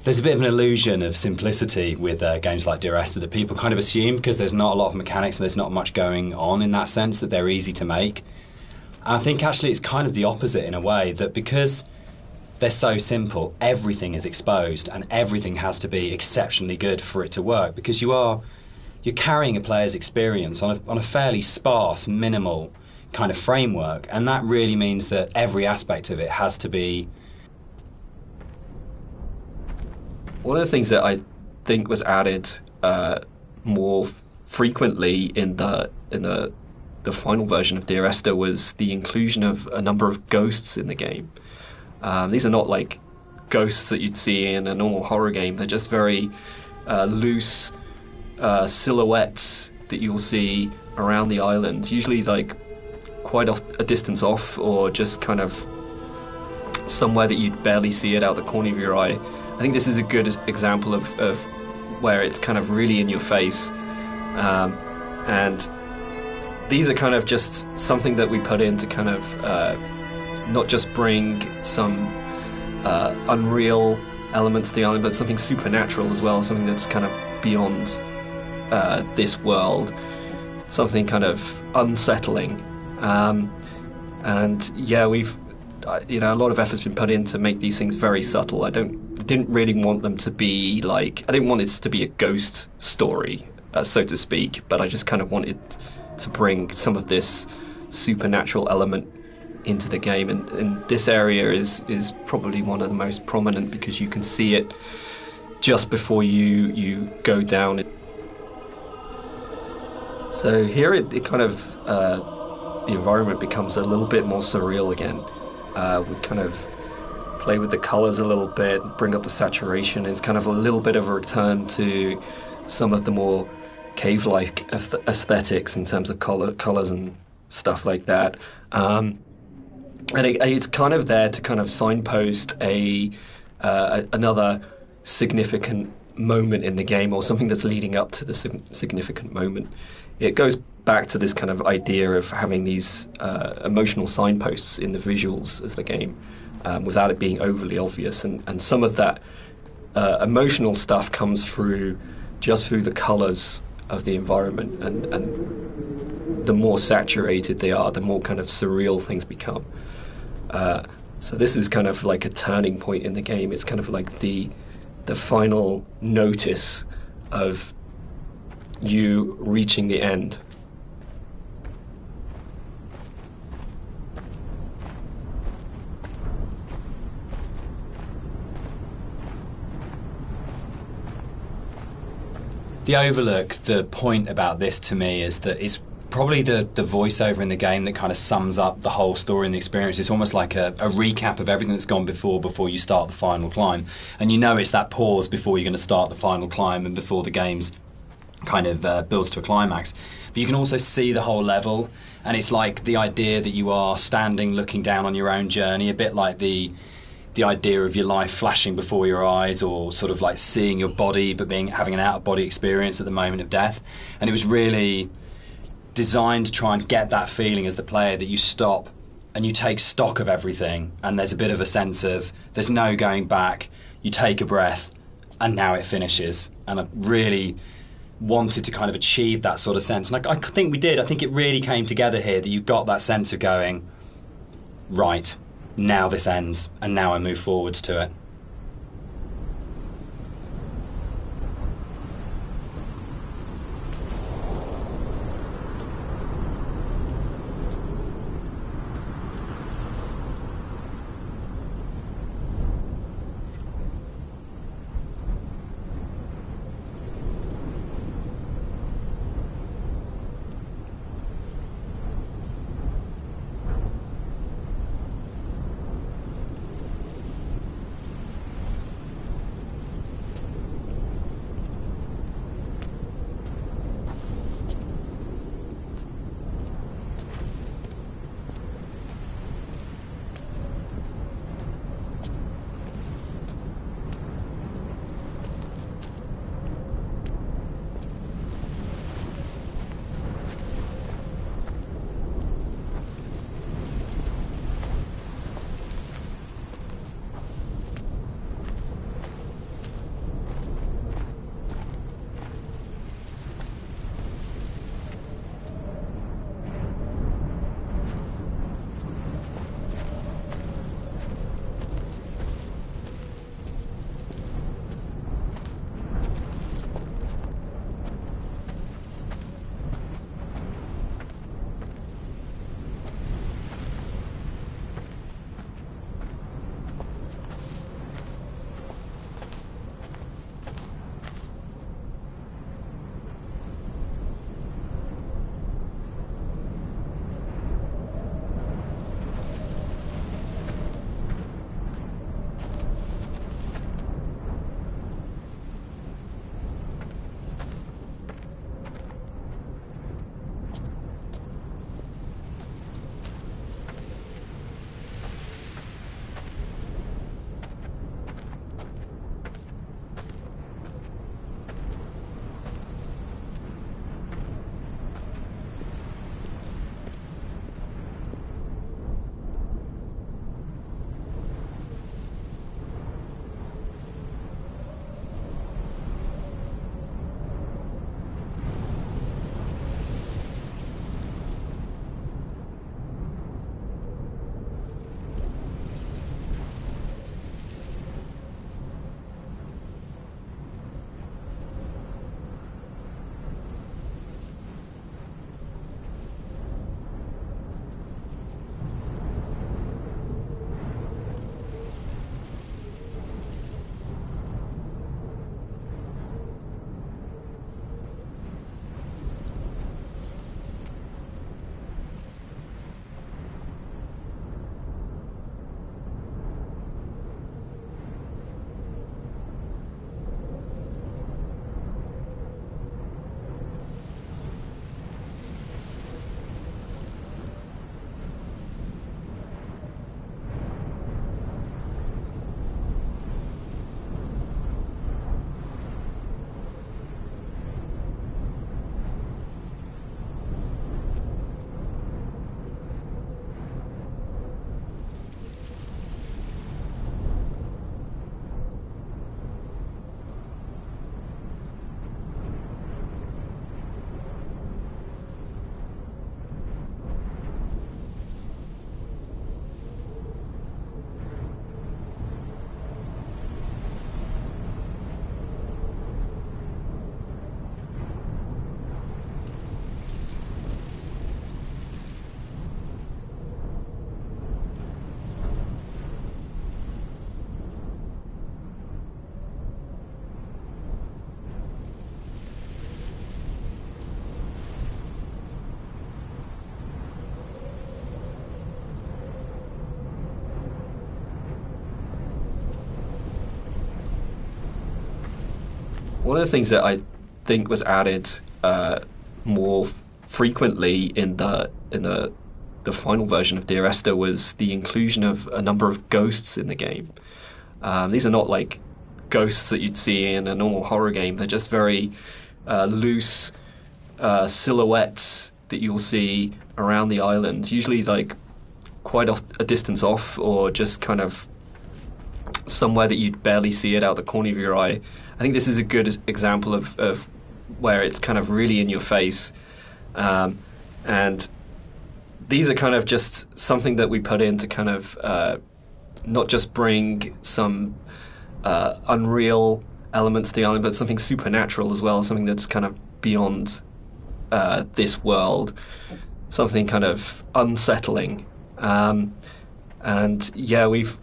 There's a bit of an illusion of simplicity with games like Dear Esther, that people kind of assume, because there's not a lot of mechanics and there's not much going on in that sense, that they're easy to make. And I think actually it's kind of the opposite in a way, that because they're so simple, everything is exposed and everything has to be exceptionally good for it to work, because you're carrying a player's experience on a fairly sparse, minimal kind of framework, and that really means that every aspect of it has to be... One of the things that I think was added more frequently in the final version of Dear Esther was the inclusion of a number of ghosts in the game. These are not like ghosts that you'd see in a normal horror game. They're just very loose silhouettes that you'll see around the island, usually like quite a distance off, or just kind of somewhere that you'd barely see it out the corner of your eye. I think this is a good example of where it's kind of really in your face. And these are kind of just something that we put in to kind of not just bring some unreal elements to the island, but something supernatural as well, something that's kind of beyond this world, something kind of unsettling. And yeah, we've, you know, a lot of effort's been put in to make these things very subtle. I didn't really want them to be like, I didn't want it to be a ghost story, so to speak, but I just kind of wanted to bring some of this supernatural element into the game, and this area is probably one of the most prominent, because you can see it just before you go down. So here it kind of the environment becomes a little bit more surreal again. We kind of play with the colours a little bit, bring up the saturation. It's kind of a little bit of a return to some of the more cave-like aesthetics in terms of colours and stuff like that. And it's kind of there to kind of signpost another significant moment in the game, or something that's leading up to the significant moment. It goes back to this kind of idea of having these emotional signposts in the visuals of the game, without it being overly obvious. And some of that emotional stuff comes through the colours of the environment, and the more saturated they are, the more kind of surreal things become. So this is kind of like a turning point in the game. It's kind of like the final notice of you reaching the end. The overlook, the point about this to me is that it's probably the voiceover in the game that kind of sums up the whole story and the experience. It's almost like a recap of everything that's gone before you start the final climb. And you know it's that pause before you're going to start the final climb and before the game's kind of builds to a climax. But you can also see the whole level, and it's like the idea that you are standing looking down on your own journey, a bit like the idea of your life flashing before your eyes, or sort of like seeing your body but having an out-of-body experience at the moment of death. And it was really designed to try and get that feeling as the player, that you stop and you take stock of everything, and there's a bit of a sense of there's no going back. You take a breath and now it finishes. And I really wanted to kind of achieve that sort of sense, and I think we did. I think it really came together here, that you got that sense of going, right, now this ends, and now I move forwards to it. One of the things that I think was added more frequently in the final version of Dear Esther was the inclusion of a number of ghosts in the game. These are not like ghosts that you'd see in a normal horror game. They're just very loose silhouettes that you'll see around the island, usually like quite a distance off, or just kind of somewhere that you'd barely see it out the corner of your eye. I think this is a good example of where it's kind of really in your face. And these are kind of just something that we put in to kind of not just bring some unreal elements to the island, but something supernatural as well, something that's kind of beyond this world, something kind of unsettling. And yeah, we've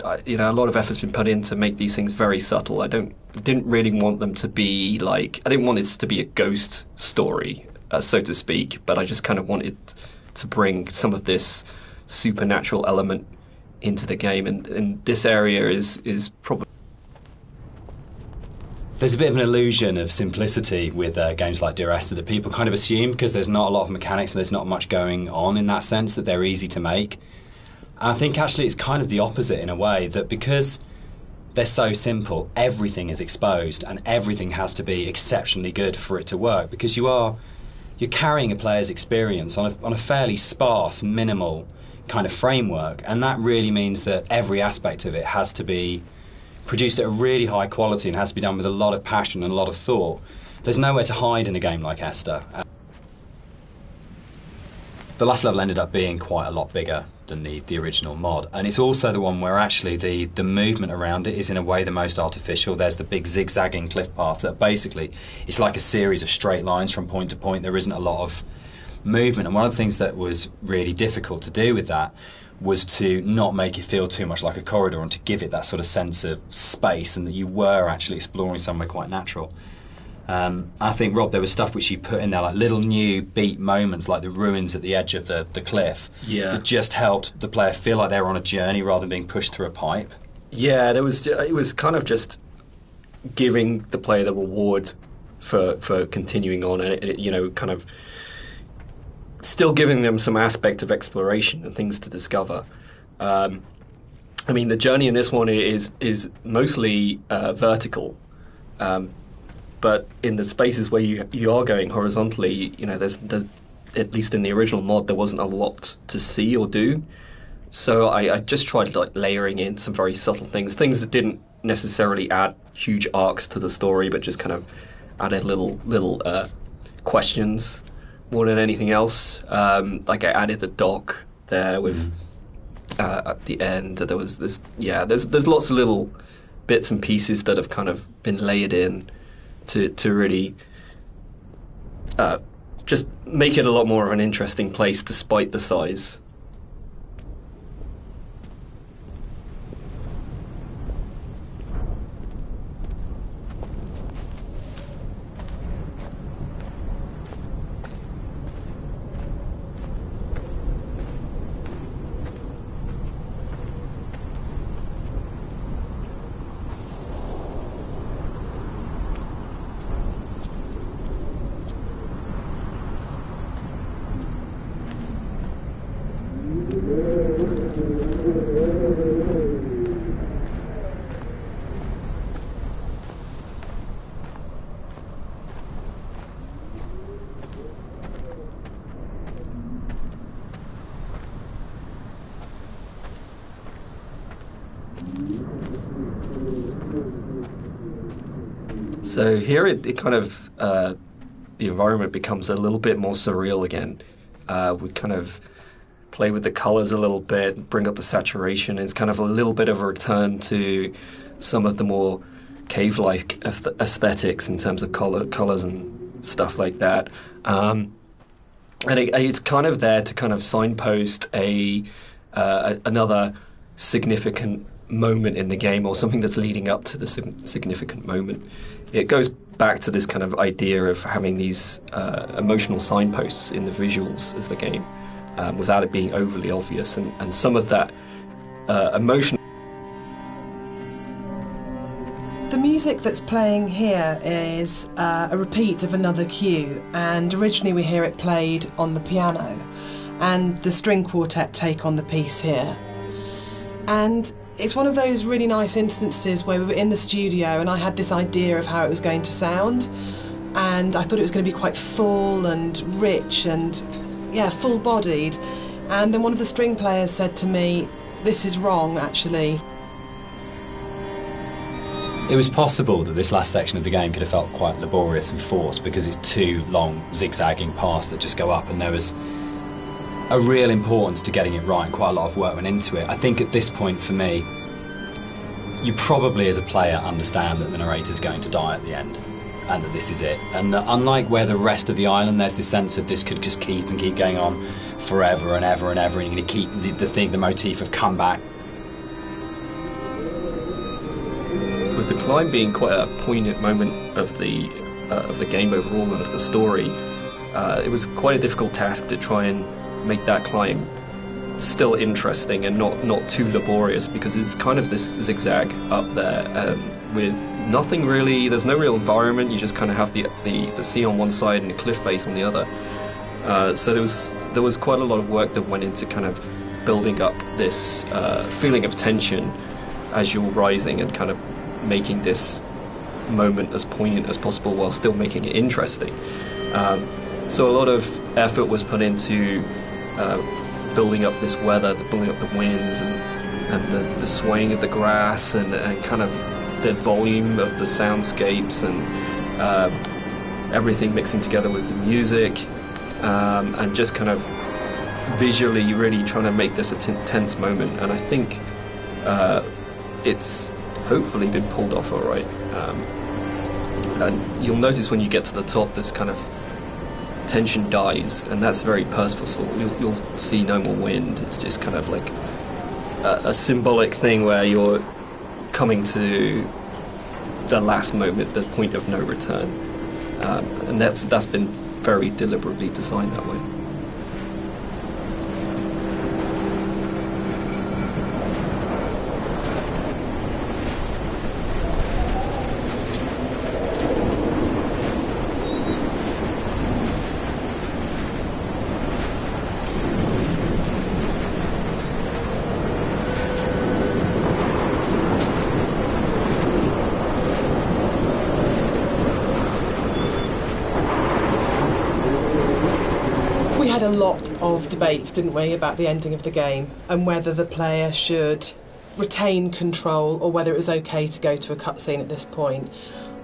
a lot of effort's been put in to make these things very subtle. I didn't really want them to be like, I didn't want it to be a ghost story, so to speak, but I just kind of wanted to bring some of this supernatural element into the game, and this area is probably... There's a bit of an illusion of simplicity with games like Dear Esther that people kind of assume, because there's not a lot of mechanics and there's not much going on in that sense, that they're easy to make. And I think actually it's kind of the opposite in a way, that because they're so simple, everything is exposed and everything has to be exceptionally good for it to work, because you're carrying a player's experience on a fairly sparse, minimal kind of framework, and that really means that every aspect of it has to be produced at a really high quality and has to be done with a lot of passion and a lot of thought. There's nowhere to hide in a game like Esther. The last level ended up being quite a lot bigger than the original mod, and it's also the one where actually the movement around it is in a way the most artificial. There's the big zigzagging cliff path that basically it's like a series of straight lines from point to point. There isn't a lot of movement, and one of the things that was really difficult to do with that was to not make it feel too much like a corridor and to give it that sort of sense of space and that you were actually exploring somewhere quite natural. I think, Rob, there was stuff which you put in there, like little new beat moments, like the ruins at the edge of the cliff, that just helped the player feel like they were on a journey rather than being pushed through a pipe. Yeah, it was kind of just giving the player the reward for continuing on, and it, kind of still giving them some aspect of exploration and things to discover. I mean, the journey in this one is mostly vertical. But in the spaces where you are going horizontally, there's at least in the original mod, there wasn't a lot to see or do. So I just tried like layering in some very subtle things that didn't necessarily add huge arcs to the story, but just kind of added little questions more than anything else. Like I added the dock there with at the end. There's lots of little bits and pieces that have kind of been layered in to really just make it a lot more of an interesting place despite the size. So here it kind of, the environment becomes a little bit more surreal again. We kind of play with the colours a little bit, bring up the saturation. It's kind of a little bit of a return to some of the more cave-like aesthetics in terms of colours and stuff like that. And it's kind of there to kind of signpost another significant moment in the game, or something that's leading up to the significant moment. It goes back to this kind of idea of having these emotional signposts in the visuals as the game, without it being overly obvious, and some of that emotion. The music that's playing here is a repeat of another cue, and originally we hear it played on the piano, and the string quartet take on the piece here. And it's one of those really nice instances where we were in the studio and I had this idea of how it was going to sound, and I thought it was going to be quite full and rich and, yeah, full-bodied. And then one of the string players said to me, "This is wrong, actually." It was possible that this last section of the game could have felt quite laborious and forced because it's two long zigzagging paths that just go up, and there was a real importance to getting it right and quite a lot of work went into it. I think at this point for me, you probably as a player understand that the narrator's going to die at the end and that this is it, and that unlike where the rest of the island, there's this sense of this could just keep going on forever and ever and ever, and you're going to keep the motif of comeback. With the climb being quite a poignant moment of the game overall and of the story, it was quite a difficult task to try and make that climb still interesting and not too laborious, because it's kind of this zigzag up there with nothing really. There's no real environment. You just kind of have the sea on one side and the cliff face on the other. So there was quite a lot of work that went into kind of building up this feeling of tension as you're rising and kind of making this moment as poignant as possible while still making it interesting. So a lot of effort was put into building up this weather, building up the winds and the swaying of the grass and kind of the volume of the soundscapes and everything mixing together with the music, and just kind of visually really trying to make this a tense moment. And I think it's hopefully been pulled off all right. And you'll notice when you get to the top, this kind of tension dies, and that's very purposeful. You'll see no more wind. It's just kind of like a symbolic thing where you're coming to the last moment, the point of no return, and that's been very deliberately designed that way. We had a lot of debates, didn't we, about the ending of the game and whether the player should retain control or whether it was okay to go to a cutscene at this point.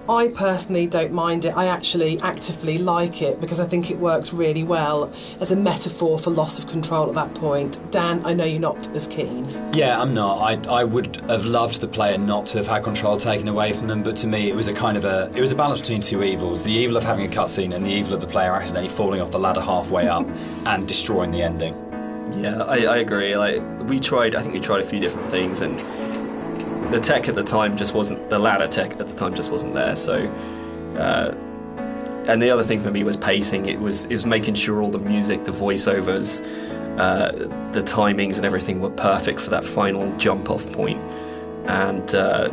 I personally don't mind it. I actually actively like it because I think it works really well as a metaphor for loss of control at that point. Dan, I know you're not as keen. Yeah, I'm not. I would have loved the player not to have had control taken away from them, but to me it was a balance between two evils. The evil of having a cutscene and the evil of the player accidentally falling off the ladder halfway up and destroying the ending. Yeah, I agree. I think we tried a few different things, and the tech at the time just wasn't, the ladder tech at the time just wasn't there. So, and the other thing for me was pacing. It was making sure all the music, the voiceovers, the timings and everything were perfect for that final jump off point. And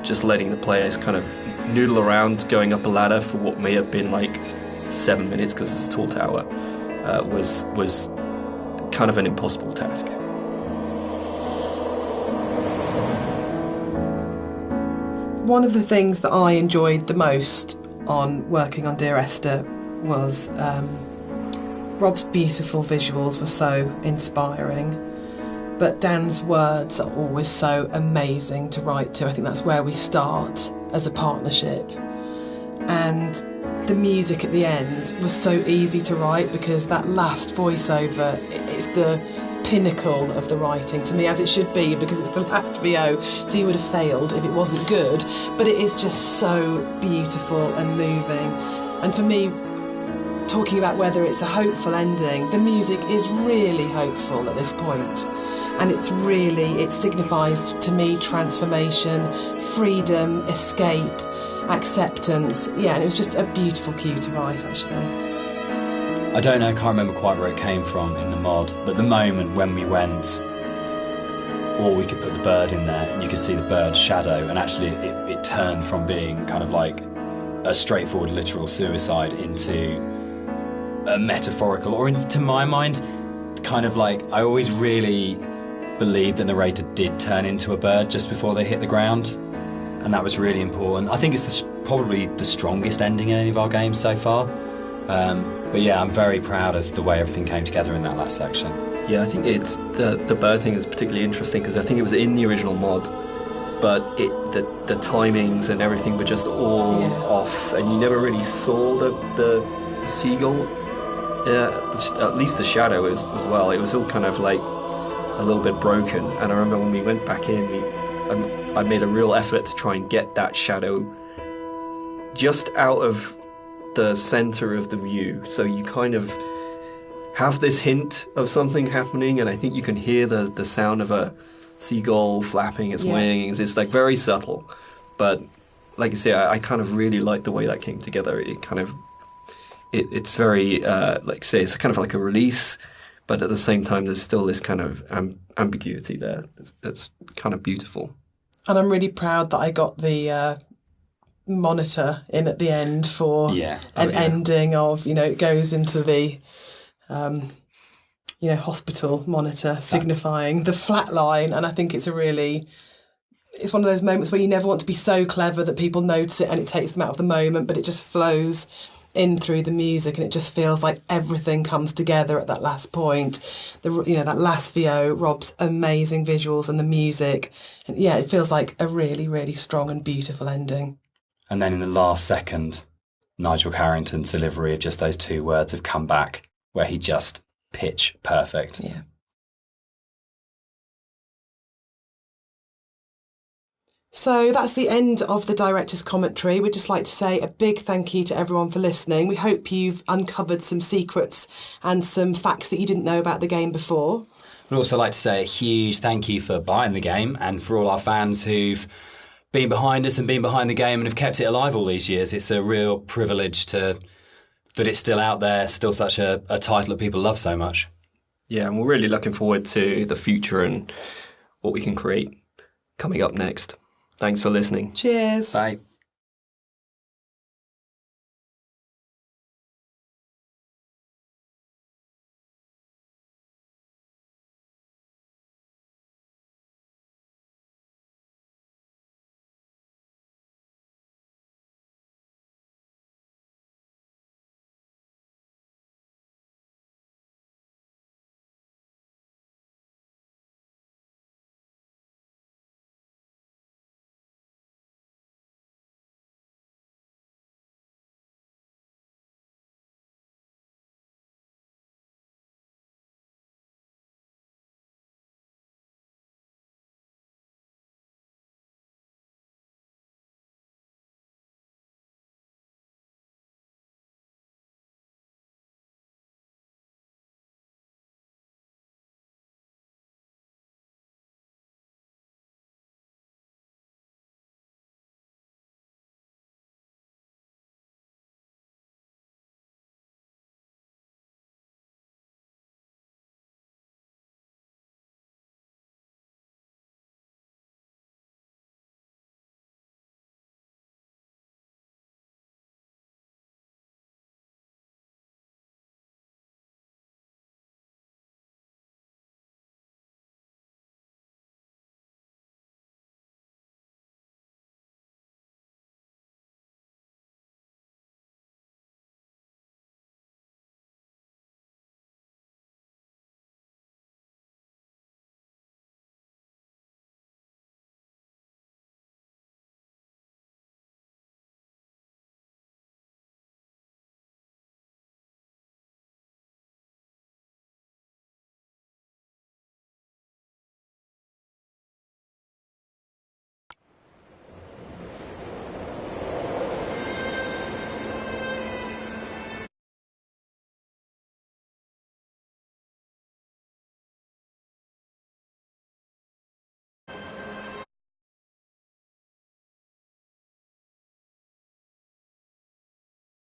just letting the players kind of noodle around going up a ladder for what may have been like 7 minutes because it's a tall tower was kind of an impossible task. One of the things that I enjoyed the most on working on Dear Esther was Rob's beautiful visuals were so inspiring, but Dan's words are always so amazing to write to. I think that's where we start as a partnership. And the music at the end was so easy to write because that last voiceover, it's the pinnacle of the writing to me, as it should be, because it's the last VO, so you would have failed if it wasn't good, but it is just so beautiful and moving. And for me, talking about whether it's a hopeful ending, the music is really hopeful at this point, and it signifies to me transformation, freedom, escape, acceptance. Yeah, and it was just a beautiful cue to write, actually. I don't know, I can't remember quite where it came from in the mod, but the moment when we went or we could put the bird in there and you could see the bird's shadow, and actually it turned from being kind of like a straightforward literal suicide into a metaphorical, or to my mind, kind of like, I always really believed the narrator did turn into a bird just before they hit the ground, and that was really important. I think it's probably the strongest ending in any of our games so far. But yeah, I'm very proud of the way everything came together in that last section. Yeah, I think it's the bird thing is particularly interesting because I think it was in the original mod, but the timings and everything were just all off, and you never really saw the seagull. Yeah, at least the shadow as well. It was all kind of like a little bit broken. And I remember when we went back in, I made a real effort to try and get that shadow just out of the center of the view, so you kind of have this hint of something happening, and I think you can hear the sound of a seagull flapping its wings. It's like very subtle, but like I say, I kind of really like the way that came together. It kind of it's very like say it's kind of like a release, but at the same time there's still this kind of ambiguity there that's kind of beautiful. And I'm really proud that I got the monitor in at the end for an ending of, it goes into the hospital monitor, signifying the flat line. And I think it's it's one of those moments where you never want to be so clever that people notice it and it takes them out of the moment, but it just flows in through the music, and it just feels like everything comes together at that last point. That last VO, Rob's amazing visuals and the music, and it feels like a really, really strong and beautiful ending. And then in the last second, Nigel Carrington's delivery of just those two words have come back, where he just pitch perfect. Yeah. So that's the end of the director's commentary. We'd just like to say a big thank you to everyone for listening. We hope you've uncovered some secrets and some facts that you didn't know about the game before. We'd also like to say a huge thank you for buying the game, and for all our fans who've been behind us and been behind the game and have kept it alive all these years. It's a real privilege that it's still out there, still such a title that people love so much. Yeah, and we're really looking forward to the future and what we can create coming up next. Thanks for listening. Cheers. Bye.